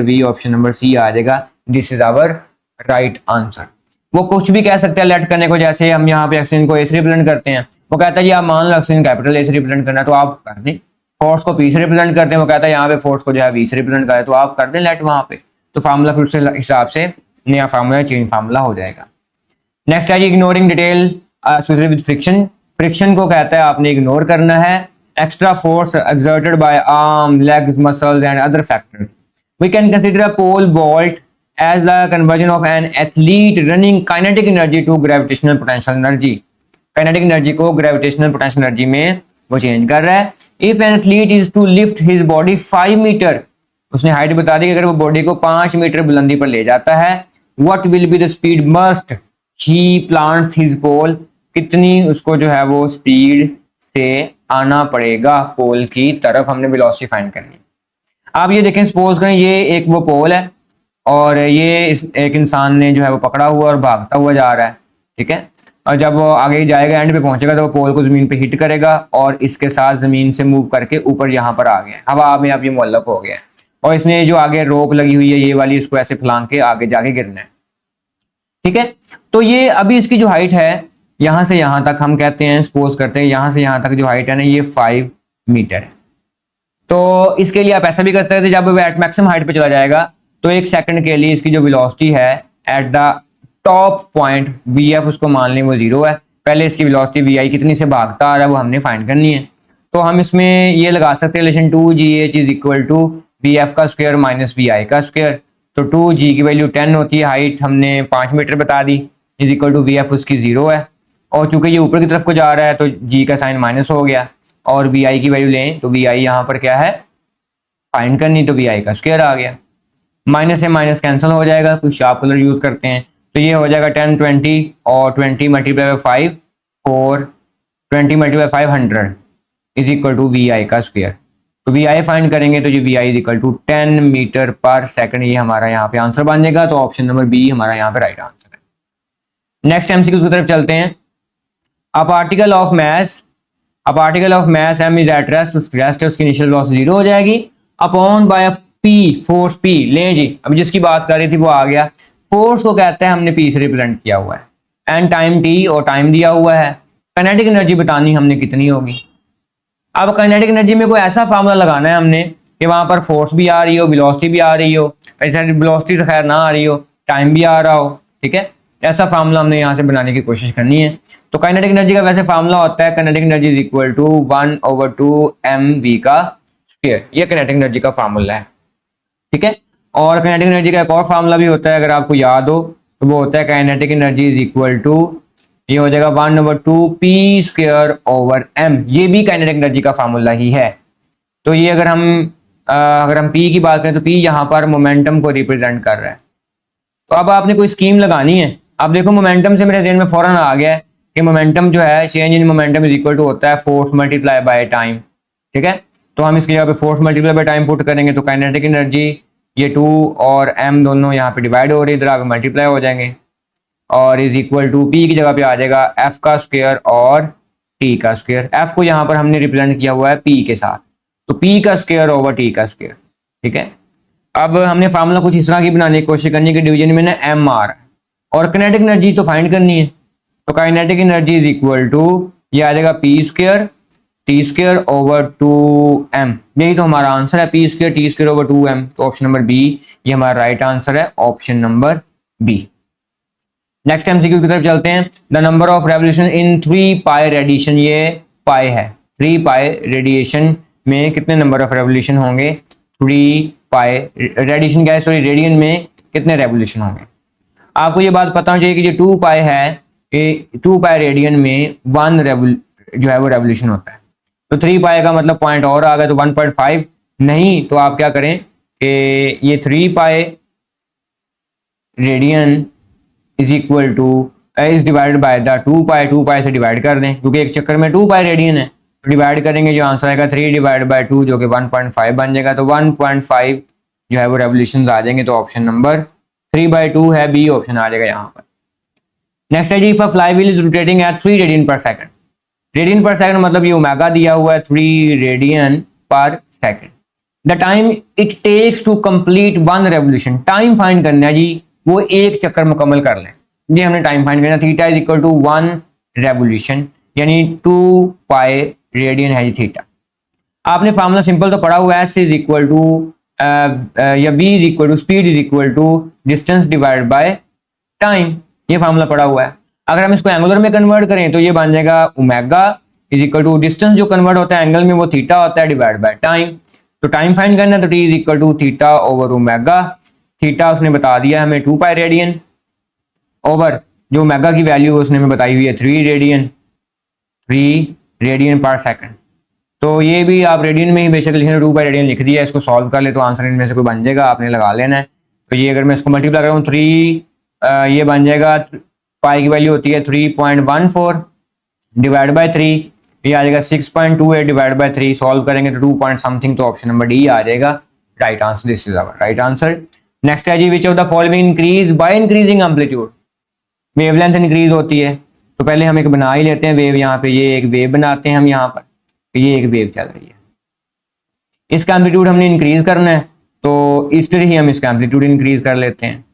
V option number C आ जाएगा, this is our right answer. वो कुछ भी कह सकते हैं लेट करने को, जैसे हम यहाँ पे एक्शन को ए से रिप्रेजेंट करते हैं, वो कहता है जी आप मान लो एक्शन कैपिटल ए से रिप्रेजेंट करना है तो आप कर दें, फोर्स को पी से रिप्रेजेंट करते हैं, वो कहता है यहाँ पे फोर्स को जो है वी से रिप्रेजेंट करें, तो आप कर दें लेट वहां पे, तो फार्मूला फिर से हिसाब से नया फार्मूला चेंज फार्मूला हो जाएगा। नेक्स्ट है जी ignoring detail associated with friction. Friction को कहता है आपने इग्नोर करना है, extra force exerted by arm, legs, muscles and other factors. We can consider a pole vault as the conversion of an athlete running kinetic energy to gravitational potential energy। kinetic energy को gravitational potential energy में वो change कर रहा है। if an athlete is to lift his body 5 metre, उसने height बता दी कि अगर वो बॉडी को 5 मीटर बुलंदी पर ले जाता है, what will be the speed must he plants his pole, कितनी उसको जो है वो स्पीड से आना पड़ेगा पोल की तरफ, हमने वेलोसिटी फाइंड करनी। आप ये देखें, सपोज करें ये एक वो पोल है और ये एक इंसान ने जो है वो पकड़ा हुआ और भागता हुआ जा रहा है, ठीक है, और जब वो आगे जाएगा एंड पे पहुंचेगा तो वो पोल को जमीन पे हिट करेगा और इसके साथ जमीन से मूव करके ऊपर यहाँ पर आ गया, हवा में अब ये मुअल्लक हो गया है, और इसने जो आगे रोप लगी हुई है ये वाली, इसको ऐसे फलांग के आगे जाके गिरना है, ठीक है। तो ये अभी इसकी जो हाइट है यहाँ से यहाँ तक, हम कहते हैं सपोज करते हैं यहाँ से यहाँ तक जो हाइट है ना ये 5 मीटर है। तो इसके लिए आप ऐसा भी कर सकते थे, जब वो एट मैक्सिमम हाइट पे चला जाएगा तो 1 सेकंड के लिए इसकी जो वेलोसिटी है at the top point VF उसको मान लें वो 0 है, पहले इसकी वेलोसिटी VI कितनी से भागता आ रहा है वो हमने फाइंड करनी है। तो हम इसमें ये लगा सकते हैं relation 2GH is equal to VF का स्क्वायर माइनस VI का स्क्वायर। तो 2G की वैल्यू 10 होती है, हाइट हमने 5 मीटर बता दी, इज इक्वल टू VF उसकी 0 है, और चूंकि ये ऊपर की तरफ को जा रहा है तो जी का साइन माइनस हो गया, और वी आई की वैल्यू लें तो वी आई यहाँ पर क्या है, फाइंड करनी, तो वी आई का स्क्वायर आ गया। माइनस से माइनस कैंसिल हो जाएगा, कुछ शार्प कलर यूज करते हैं, तो ये हो जाएगा 10 20 और 20 multiply by 5 4, 20 multiply 500 is equal to V I का स्क्वायर। तो वी आई फाइंड करेंगे तो ये V I is equal to 10 metre per second, ये हमारा यहाँ पे आंसर बन जाएगा। तो ऑप्शन नंबर बी हमारा यहाँ पे राइट आंसर है। नेक्स्ट एमसीक्यू की तरफ चलते हैं। A particle of mass m is at rest, उसकी इनिशियल वेलोसिटी 0 हो जाएगी, upon by P, force P लें जी। अभी जिसकी बात कर रही थी वो आ गया, फोर्स को कहते हैं हमने पी से रिप्रेजेंट किया हुआ है, एंड टाइम टी और टाइम दिया हुआ है। काइनेटिक एनर्जी बतानी हमने कितनी होगी। अब काइनेटिक एनर्जी में कोई ऐसा फार्मूला लगाना है हमने कि वहां पर फोर्स भी आ रही हो, वेलोसिटी भी आ रही हो, वेलोसिटी तो खैर ना आ रही हो, टाइम भी आ रहा हो, ठीक है, ऐसा फार्मूला हमने यहाँ से बनाने की कोशिश करनी है। तो काइनेटिक एनर्जी का वैसे फार्मूला होता है kinetic energy is equal to 1/2 mv का स्क्वायर, ये काइनेटिक एनर्जी का फार्मूला है, ठीक है। और काइनेटिक एनर्जी का एक और फार्मूला भी होता है, अगर आपको याद हो तो वो होता है kinetic energy is equal to, ये हो जाएगा 1/2 p स्क्वायर ओवर m, ये भी काइनेटिक एनर्जी का फार्मूला ही है। तो ये अगर हम p की बात करें तो p यहाँ पर मोमेंटम को रिप्रेजेंट कर रहा है। तो अब आपने कोई स्कीम लगानी है। अब देखो मोमेंटम से मेरे ध्यान में फौरन आ गया है कि मोमेंटम जो है, change in momentum is equal to होता है फोर्स मल्टीप्लाई बाय टाइम, ठीक है। तो हम इसकी जगह पे force multiply by time put करेंगे तो काइनेटिक एनर्जी ये 2 और m दोनों यहाँ पे डिवाइड हो रही है, इधर आगे मल्टीप्लाई हो जाएंगे, और इज इक्वल टू p की जगह पे आ जाएगा f का स्क्वायर और t का स्क्वायर। f को यहाँ पर हमने रिप्रेजेंट किया हुआ है p के साथ, तो p का स्क्वायर ओवर t का स्क्वायर, ठीक है। अब हमने फार्मूला कुछ इस तरह की बनाने की कोशिश करनी है कि डिवीजन में ना m आ रहा है और काइनेटिक एनर्जी तो फाइंड करनी है। तो kinetic energy is equal to, ये आ जाएगा p square T square over 2m, यही तो हमारा आंसर है, p square T square over 2m। तो ऑप्शन नंबर बी ये हमारा राइट आंसर है, option number B. Next MCQ की तरफ चलते हैं। The number of revolution in 3 pi radiation, ये पाई है, 3 पाई रेडिएशन में कितने नंबर ऑफ रेवोल्यूशन होंगे, 3 पाई रेडिएशन क्या है, सॉरी रेडियन में कितने रेवोल्यूशन होंगे। आपको ये बात पता होनी चाहिए कि जो 2 पाई है, ये 2 पाई रेडियन में 1 जो है वो रेवोल्यूशन होता है। तो 3 पाई का मतलब पॉइंट और आ गया, तो 1.5 नहीं, तो आप क्या करें कि ये 3 pi radian is equal two is divided by the 2 पाई से डिवाइड कर दें, क्योंकि एक चक्कर में 2 पाई रेडियन है, तो डिवाइड करेंगे, जो आंसर आएगा 3 डिवाइड बाय 2 जो कि 1.5 बन जाएगा। तो 1.5 जो है वो रेवोल्यूशन आ जाएंगे, तो ऑप्शन नंबर 3/2 है, बी ऑप्शन आ जाएगा यहाँ पर। नेक्स्ट है जी, if a flywheel is rotating at 3 radian per second, radian per second मतलब ये ओमेगा दिया हुआ है 3 radian per second. The time it takes to complete 1 revolution, time find करना है जी, वो एक चक्कर मुकम्मल कर लें, ये हमने टाइम फाइंड करना। Theta is equal to 1 revolution, यानी 2 पाई रेडियन है जी थीटा। आपने फार्मूला सिंपल तो पढ़ा हुआ है, एस इज इक्वल टू या v is equal to speed is equal to distance divide by time, ये फार्मूला पड़ा हुआ है। अगर हम इसको एंगुलर में कन्वर्ट करें तो ये बन जाएगा omega is equal to distance जो कन्वर्ट होता है एंगल में वो थीटा होता है डिवाइड बाय टाइम। तो टाइम फाइंड करना है तो t is equal to theta over omega, theta उसने बता दिया हमें 2 पाई रेडियन, ओवर जो ओमेगा की वैल्यू उसने हमें बताई हुई है 3 रेडियन पर सेकंड। तो ये भी आप रेडियन में ही बेशक लिखना, 2 पाई रेडियन लिख दिया, इसको सॉल्व कर ले तो आंसर इनमें से कोई बन जाएगा, आपने लगा लेना है। तो ये अगर मैं इसको मल्टीप्लाई करूँ 3 ये बन जाएगा, पाई की वैल्यू होती है 3.14 डिवाइड बाय 3, ये आ जाएगा 6.28 डिवाइड बाय 3, सॉल्व करेंगे तो 2 पॉइंट समथिंग, तो ऑप्शन नंबर डी आ जाएगा right answer, this is our right answer. Next है जी, which of the following increase by increasing amplitude, wavelength increase होती है। तो पहले हम एक बना ही लेते हैं वेव, यहाँ पे ये एक वेव बनाते हैं हम यहाँ पर, तो ये एक वेव चल रही है, इसका एम्पलीट्यूड हमने इंक्रीज करना है, तो इस तरह ही हम इसका एम्पलीट्यूड इंक्रीज कर लेते हैं।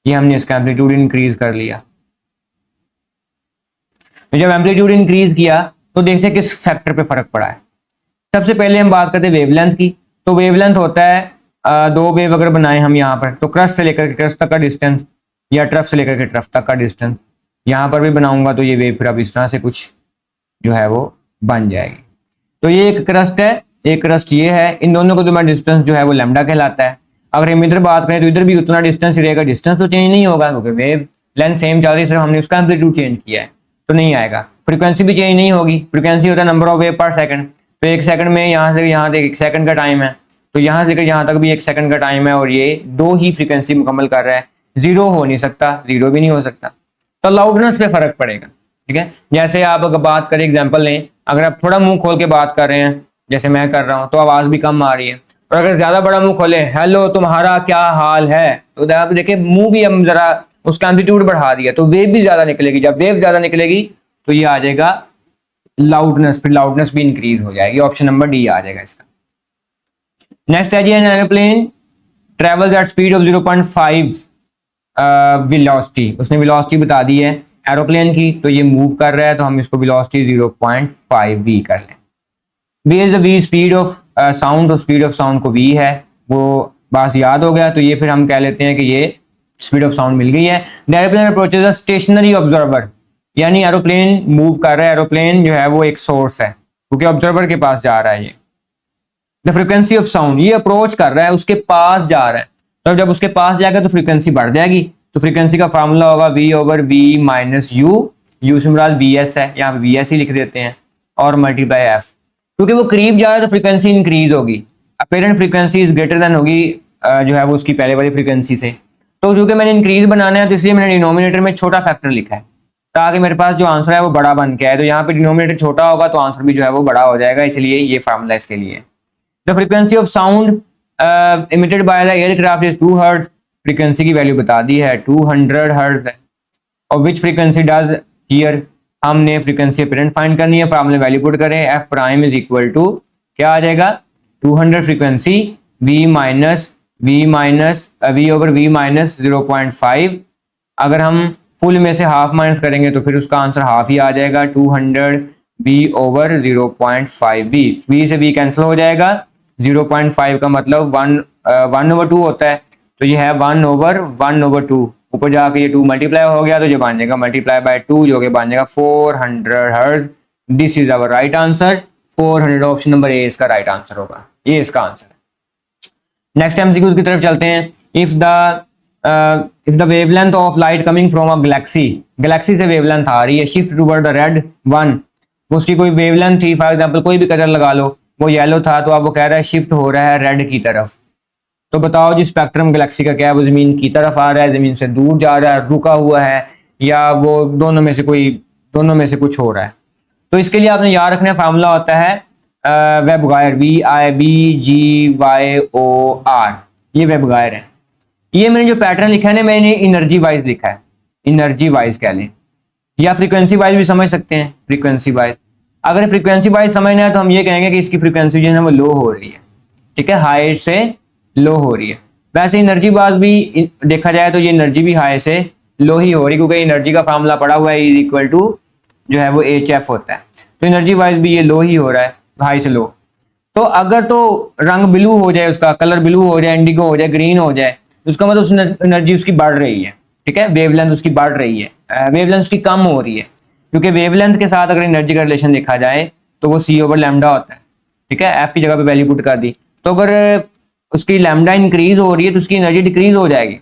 ये हमने इसका एम्पलीट्यूड इंक्रीज कर लिया, तो जब एम्पलीट्यूड इंक्रीज किया तो देखते हैं किस फैक्टर पे फर्क पड़ा है। सबसे पहले हम बात करते हैं वेवलेंथ की। तो वेवलेंथ होता है 2 वेव अगर बनाए हम यहाँ पर, तो क्रस्ट से लेकर के क्रस्ट तक का डिस्टेंस, या ट्रफ से लेकर के ट्रफ तक का डिस्टेंस, यहाँ पर भी बनाऊंगा तो ये वेव फिर अब इस तरह से कुछ जो है वो बन जाएगी। तो ये एक क्रस्ट है, एक क्रस्ट ये है, इन दोनों को तुम्हारा डिस्टेंस जो है वो लैम्डा कहलाता है। अगर हम इधर बात करें तो इधर भी उतना डिस्टेंस ही रहेगा, डिस्टेंस तो चेंज नहीं होगा क्योंकि वेव लेंथ सेम चल रही है, सिर्फ हमने उसका एम्पलीट्यूड चेंज किया है। तो नहीं आएगा। फ्रीक्वेंसी भी चेंज नहीं होगी, फ्रीक्वेंसी होता है नंबर ऑफ वेव पर सेकंड, तो एक सेकंड में यहाँ से यहाँ तक एक सेकंड का टाइम है, तो यहाँ से लेकर यहाँ तक भी एक सेकंड का टाइम है और ये दो ही फ्रीक्वेंसी मुकम्मल कर रहा है, जीरो हो नहीं सकता, जीरो भी नहीं हो सकता। तो लाउडनेस पे फर्क पड़ेगा, ठीक है। जैसे आप अगर बात करें, एग्जांपल लें, अगर आप थोड़ा मुंह खोल के बात कर रहे हैं जैसे मैं कर रहा हूँ तो आवाज भी कम आ रही है, और अगर ज्यादा बड़ा मुंह खोले, हेलो तुम्हारा क्या हाल है, तो आप देखिए मुंह भी हम जरा उसका एम्पलीट्यूड बढ़ा दिया तो वेव भी ज्यादा निकलेगी, जब वेव ज्यादा निकलेगी तो ये आ जाएगा लाउडनेस, फिर लाउडनेस भी इंक्रीज हो जाएगी। ऑप्शन नंबर डी आ जाएगा इसका। नेक्स्ट है जी, an aeroplane travels at speed of 0.5 velocity, उसने वेलोसिटी बता दी है एरोप्लेन की, तो ये मूव कर रहा है तो हम इसको वेलोसिटी 0.5 वी कर लें। V is V speed of sound, तो स्पीड ऑफ साउंड को वी है, वो बस याद हो गया, तो ये फिर हम कह लेते हैं कि ये स्पीड ऑफ साउंड मिल गई है। The aeroplane approaches a stationary observer, यानी एरोप्लेन मूव कर रहा है, एरोप्लेन जो है वो एक सोर्स है क्योंकि ऑब्जर्वर के पास जा रहा है ये। द फ्रीक्वेंसी ऑफ साउंड, ये अप्रोच कर रहा है, उसके पास जा रहा है, तो जब उसके पास जाएगा तो फ्रीक्वेंसी बढ़ जाएगी, तो फ्रीक्वेंसी का फार्मूला होगा V over V minus U, U से मुराद वी एस है, यहाँ पे वी एस ही लिख देते हैं, और मल्टीप्लाई एफ, क्योंकि वो करीब जा रहा है तो फ्रीक्वेंसी इंक्रीज होगी, apparent frequency is greater than होगी जो है वो उसकी पहले वाली फ्रीक्वेंसी से, तो क्योंकि मैंने इंक्रीज बनाना है तो इसलिए मैंने डिनोमिनेटर में छोटा फैक्टर लिखा है ताकि मेरे पास जो आंसर है वो बड़ा बन के आए, तो यहाँ पे डिनोमिनेटर छोटा होगा तो आंसर भी जो है वो बड़ा हो जाएगा, इसलिए ये फार्मूला इसके लिए। The frequency of sound emitted by the aircraft is 2 hertz, frequency की वैल्यू बता दी है 200 हर्ट्ज है, और विच फ्रीक्वेंसी डज हियर, हमने फ्रीक्वेंसी अपेरेंट फाइंड करनी है, फार्मूले वैल्यू पुट करें, F prime is equal to क्या आ जाएगा 200 frequency V minus V over V minus 0.5, अगर हम फुल में से हाफ माइनस करेंगे तो फिर उसका आंसर हाफ ही आ जाएगा, 200 वी ओवर 0.5 वी से वी कैंसिल हो जाएगा, 0.5 का मतलब 1/2 होता है, तो ये है 1/2, ऊपर जाके ये 2 मल्टीप्लाई हो गया तो ये बन जाएगा मल्टीप्लाई बाय 2 जो कि बन जाएगा 400 hertz. This is our right answer, 400 option number A इसका राइट आंसर होगा, ये इसका आंसर है। नेक्स्ट एमसीक्यूज की तरफ चलते हैं। If the wavelength of light coming from a Galaxy से वेवलेंथ आ रही है, shift toward the red one, उसकी कोई वेवलेंथ थी, फॉर एग्जांपल कोई भी कलर लगा लो, वो येलो था तो अब वो कह रहा है शिफ्ट हो रहा है रेड की तरफ, तो बताओ जी स्पेक्ट्रम गैलेक्सी का क्या है, वो जमीन की तरफ आ रहा है, जमीन से दूर जा रहा है, रुका हुआ है, या वो दोनों में से कुछ हो रहा है। तो इसके लिए आपने याद रखना फार्मूला होता है वेबगायर, VIBGYOR, ये वेबगायर है। ये मैंने जो पैटर्न लिखा है ना, मैंने इनर्जी वाइज लिखा है, इनर्जी वाइज कह लें या फ्रीक्वेंसी वाइज भी समझ सकते हैं। फ्रीक्वेंसी वाइज, अगर फ्रीक्वेंसी वाइज समझना है तो हम ये कहेंगे कि इसकी फ्रीक्वेंसी जो है वो लो हो रही है, ठीक है, हाई से लो हो रही है। वैसे एनर्जी वाइज भी देखा जाए तो ये एनर्जी भी हाई से लो ही हो रही है, क्योंकि एनर्जी का फार्मूला पड़ा हुआ है, इज इक्वल टू जो है वो HF होता है, तो एनर्जी वाइज भी ये लो ही हो रहा है, हाई से लो। तो अगर तो रंग ब्लू हो जाए, उसका कलर ब्लू हो जाए, इंडिगो हो जाए, ग्रीन हो जाए, उसका मतलब एनर्जी उसकी बढ़ रही है, ठीक है, वेवलेंथ उसकी बढ़ रही है, वेवलेंथ उसकी कम हो रही है, क्योंकि वेवलेंथ के साथ अगर एनर्जी का रिलेशन देखा जाए तो वो C/λ होता है, ठीक है, F की जगह पे वैल्यू पुट कर दी, तो अगर उसकी लैम्डा इंक्रीज हो रही है तो उसकी एनर्जी डिक्रीज हो जाएगी,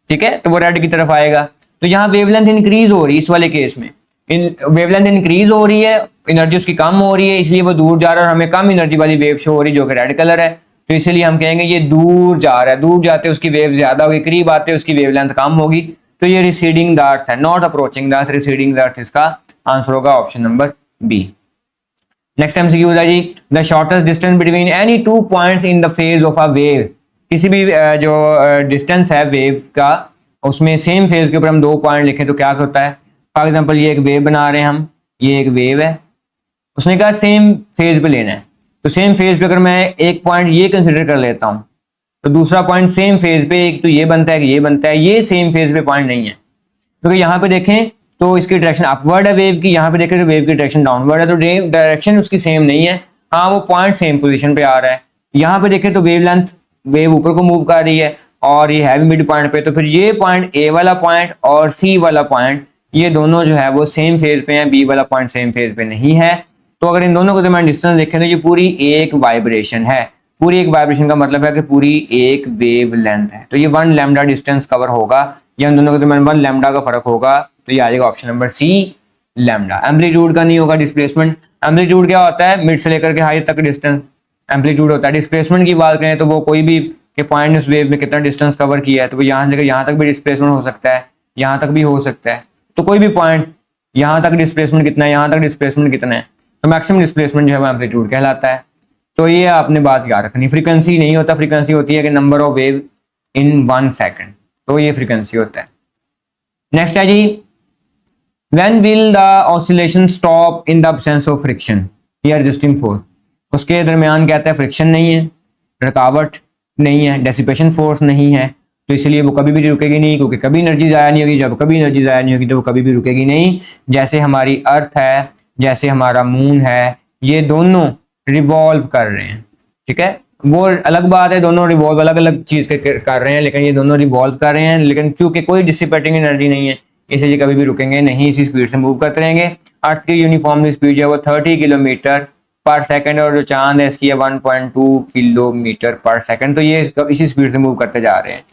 ठीक है, तो वो रेड की तरफ आएगा। तो यहाँ वेवलेंथ इंक्रीज हो रही है, इस वाले केस में वेवलेंथ इंक्रीज हो रही है, एनर्जी उसकी कम हो रही है, इसलिए वो दूर जा रहा है और हमें कम एनर्जी वाली वेव शो हो रही है जो कि रेड कलर है, तो इसलिए हम कहेंगे ये दूर जा रहा है, दूर जाते उसकी वेव ज्यादा होगी, करीब आते उसकी वेवलेंथ कम होगी, तो ये रिसीडिंग द अर्थ है, not approaching the earth, receding the earth इसका आंसर होगा option number B. Next MCQ है जी, the shortest distance between any 2 points in the phase of a wave, किसी भी जो डिस्टेंस है वेव का, उसमें सेम फेज के ऊपर हम 2 पॉइंट लिखें तो क्या होता है। फॉर एग्जांपल ये एक वेव बना रहे हैं हम, ये एक वेव है, उसने कहा सेम फेज पे लेना है, तो सेम फेज पे अगर मैं एक पॉइंट ये कंसिडर कर लेता हूं तो दूसरा पॉइंट सेम फेज पे, एक तो ये बनता है कि ये बनता है, ये सेम फेज पे पॉइंट नहीं है, क्योंकि यहाँ पे देखें तो इसकी डायरेक्शन अपवर्ड है वेव की, यहाँ पे देखें तो वेव की डायरेक्शन डाउनवर्ड है, तो डायरेक्शन उसकी सेम नहीं है, हाँ वो पॉइंट सेम पोजीशन पे आ रहा है। यहाँ पे देखें तो वेवलेंथ, वेव ऊपर को मूव कर रही है और ये है भी मिड पॉइंट पे, तो फिर ये पॉइंट A वाला पॉइंट और C वाला पॉइंट ये दोनों जो है वो सेम फेज पे हैं, B वाला पॉइंट सेम फेज पे नहीं है। तो अगर इन दोनों को दरमियान डिस्टेंस देखें तो ये पूरी एक वाइब्रेशन है, पूरी एक वाइब्रेशन का मतलब है कि पूरी एक वेव लेंथ है, तो ये 1 लैम्डा डिस्टेंस कवर होगा, या इन दोनों के दरमियान 1 लैम्डा का फर्क होगा, तो ये आ जाएगा option number C lambda. Amplitude का नहीं होगा डिस्प्लेसमेंट। एम्पलीट्यूड क्या होता है, मिड से लेकर के हाई तक डिस्टेंस एम्पलीट्यूड होता है। डिस्प्लेसमेंट की बात करें तो वो कोई भी के पॉइंट ने उस वेव में कितना डिस्टेंस कवर किया है, तो वो यहाँ से लेकर यहाँ तक भी डिस्प्लेसमेंट हो सकता है, यहाँ तक भी हो सकता है। तो कोई भी पॉइंट यहाँ तक डिस्प्लेसमेंट कितना है, यहाँ तक डिस्प्लेसमेंट कितना है, तो मैक्सिमम डिस्प्लेसमेंट जो है वो एम्पलीट्यूड कहलाता है। तो ये आपने बात याद रखनी। फ्रीक्वेंसी नहीं होता, फ्रीक्वेंसी होती है कि number of wave in 1 second, तो ये फ्रीक्वेंसी होता है। नेक्स्ट है जी, when will the oscillation stop in the absence of friction या रेजिस्टिंग फोर्स। उसके दरमियान कहता है फ्रिक्शन नहीं है, रुकावट नहीं है, डेसिपेशन फोर्स नहीं है, तो इसलिए वो कभी भी रुकेगी नहीं, क्योंकि कभी एनर्जी ज़ाया नहीं होगी। जब कभी एनर्जी ज़ाया नहीं होगी तो वो कभी भी रुकेगी नहीं। जैसे हमारी अर्थ है, जैसे हमारा मून है, ये दोनों रिवॉल्व कर रहे हैं, ठीक है। वो अलग बात है, दोनों रिवॉल्व अलग अलग चीज कर रहे हैं, लेकिन ये दोनों रिवॉल्व कर रहे हैं। लेकिन चूंकि कोई डिसिपेटिंग एनर्जी नहीं है, इसलिए ये कभी भी रुकेंगे नहीं, इसी स्पीड से मूव करते रहेंगे। अर्थ की यूनिफॉर्म स्पीड जो है वो 30 किलोमीटर पर सेकंड, और जो चांद है इसकी है 1.2 किलोमीटर पर सेकंड। तो ये इसी स्पीड से मूव करते जा रहे हैं।